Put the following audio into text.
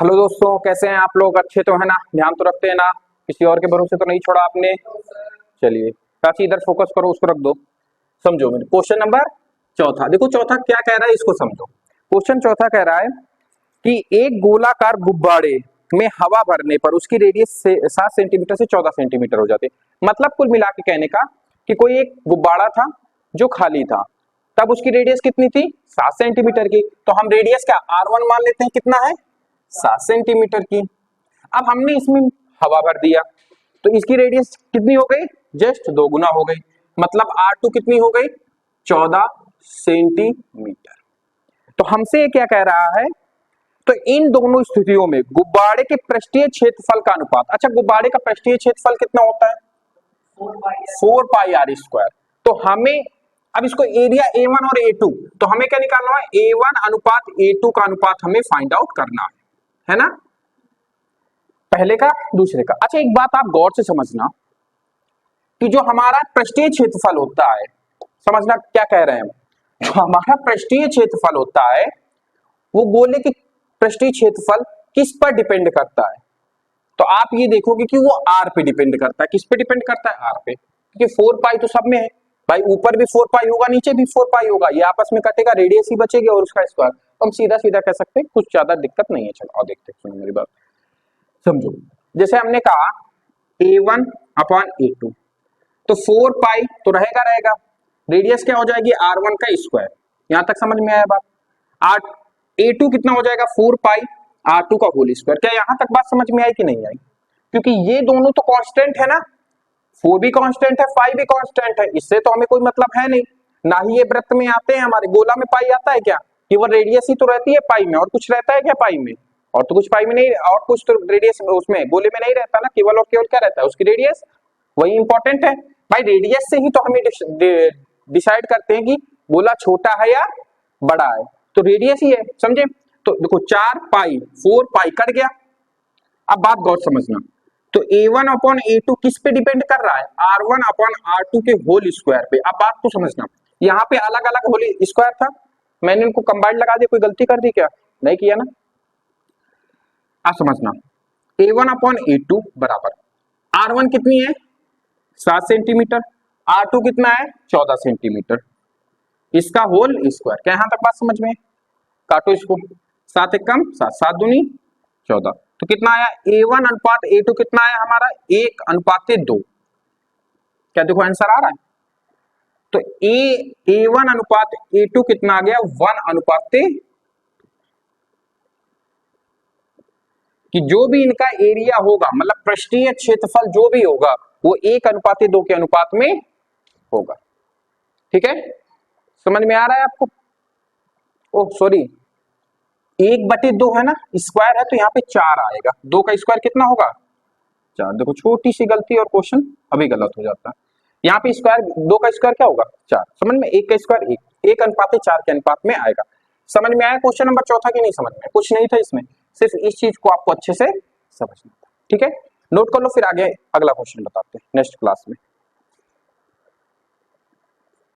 Hello दोस्तों, कैसे हैं आप लोग? अच्छे तो है ना? ध्यान तो रखते हैं ना? किसी और के भरोसे तो नहीं छोड़ा आपने? चलिए चाची इधर फोकस करो, उसको रख दो। समझो मेरे क्वेश्चन नंबर चौथा। देखो चौथा क्या कह रहा है, इसको समझो। क्वेश्चन चौथा कह रहा है कि एक गोलाकार गुब्बारे में हवा भरने पर उसकी रेडियस से 7 सेंटीमीटर से 14 सेंटीमीटर हो जाती है। मतलब कुल मिला के कहने का कि कोई एक गुब्बारा था जो खाली था, तब उसकी रेडियस कितनी थी? 7 सेंटीमीटर की। तो हम रेडियस क्या R1 मान लेते हैं, कितना है? 7 सेंटीमीटर की। अब हमने इसमें हवा भर दिया तो इसकी रेडियस कितनी हो गई? जस्ट 2 गुना हो गई। मतलब R2 कितनी हो गई? 14 सेंटीमीटर। तो हमसे ये क्या कह रहा है, तो इन दोनों स्थितियों में गुब्बारे के पृष्ठीय क्षेत्रफल का अनुपात। अच्छा, गुब्बारे का पृष्ठीय क्षेत्रफल कितना होता है? 4 पाई आर स्क्वायर। तो हमें अब इसको एरिया A1 और A2, तो हमें क्या निकालना है? A1 अनुपात A2 का अनुपात हमें फाइंड आउट करना है ना? पहले का दूसरे का। अच्छा, एक बात आप गौर से समझना कि जो हमारा पृष्ठीय क्षेत्रफल होता है, समझना क्या कह रहे हैं हम, जो हमारा पृष्ठीय क्षेत्रफल होता है वो गोले की पृष्ठीय क्षेत्रफल किस पर डिपेंड करता है? तो आप ये देखोगे कि वो R पे डिपेंड करता है। किस पे डिपेंड करता है? R पे। क्योंकि 4 पाई तो सब में है भाई, ऊपर भी 4 पाई होगा, नीचे भी 4 पाई होगा, ये आपस में कटेगा, रेडियस ही बचेगी और उसका स्क्वायर। तो हम सीधा सीधा कह सकते हैं, कुछ ज्यादा दिक्कत नहीं है। चलो और देखते हैं, सुनो मेरी बात समझो। जैसे हमने कहा A1 अपॉन A2, तो 4 पाई तो रहेगा रहेगा, रेडियस क्या हो जाएगी? R1 का स्क्वायर। यहां तक समझ में आया बात? A2 कितना हो जाएगा? 4 पाई R2 का होल स्क्वायर। क्या यहां तक बात समझ में आई कि नहीं आई? क्योंकि ये दोनों तो कांस्टेंट है ना, 4 भी कांस्टेंट है, 5 भी कांस्टेंट है, इससे तो हमें कोई मतलब है नहीं। ना ही ये वृत्त में आते हैं, हमारे गोला में पाई आता है क्या? केवल रेडियस ही तो रहती है पाई में, और कुछ रहता है क्या पाई में? और तो कुछ पाई में नहीं, और कुछ तो रेडियस उसमें गोले में नहीं रहता ना, केवल और केवल क्या रहता है? उसकी रेडियस। वही इंपॉर्टेंट है भाई, रेडियस से ही तो हमें डिसाइड करते हैं कि गोला छोटा है या बड़ा है, तो रेडियस ही है, समझे? तो देखो 4 पाई 4 पाई कट गया। अब बात गौर समझना, तो A1 अपॉन A2 किस पे डिपेंड कर रहा है? R1 अपॉन R2 के होल स्क्वायर पे। अब बात को समझना, यहाँ पे अलग अलग होल स्क्वायर था, मैंने इनको कंबाइंड लगा दिया, कोई गलती कर दी क्या? नहीं किया ना? आप समझना, A1 अपॉन A2 बराबर R1 कितनी है? 7 सेंटीमीटर। R2 कितना है? 14 सेंटीमीटर। इसका होल स्क्वायर। क्या यहां तक बात समझ में? काटो इसको, 7 एक कम 7, 7 दूनी 14। तो कितना आया? A1 अनुपात A2 कितना आया हमारा? 1 अनुपात 2। क्या देखो आंसर आ रहा है? तो A1 अनुपात A2 कितना आ गया? 1 अनुपात 2। कि जो भी इनका एरिया होगा, मतलब पृष्ठीय क्षेत्रफल जो भी होगा, वो 1 अनुपात 2 के अनुपात में होगा। ठीक है, समझ में आ रहा है आपको? ओह सॉरी, 1/2 है ना, स्क्वायर है तो यहाँ पे 4 आएगा। 2 का स्क्वायर कितना होगा? 4। देखो छोटी सी गलती और क्वेश्चन अभी गलत हो जाता है। यहाँ पे स्क्वायर, 2 का स्क्वायर क्या होगा? 4। समझ में? 1 का स्क्वायर 1, 1 अनुपात 4 के अनुपात में आएगा। समझ में आया क्वेश्चन नंबर चौथा की नहीं समझ में? कुछ नहीं था इसमें, सिर्फ इस चीज को आपको अच्छे से समझना था। ठीक है, नोट कर लो, फिर आगे अगला क्वेश्चन बताते हैं नेक्स्ट क्लास में।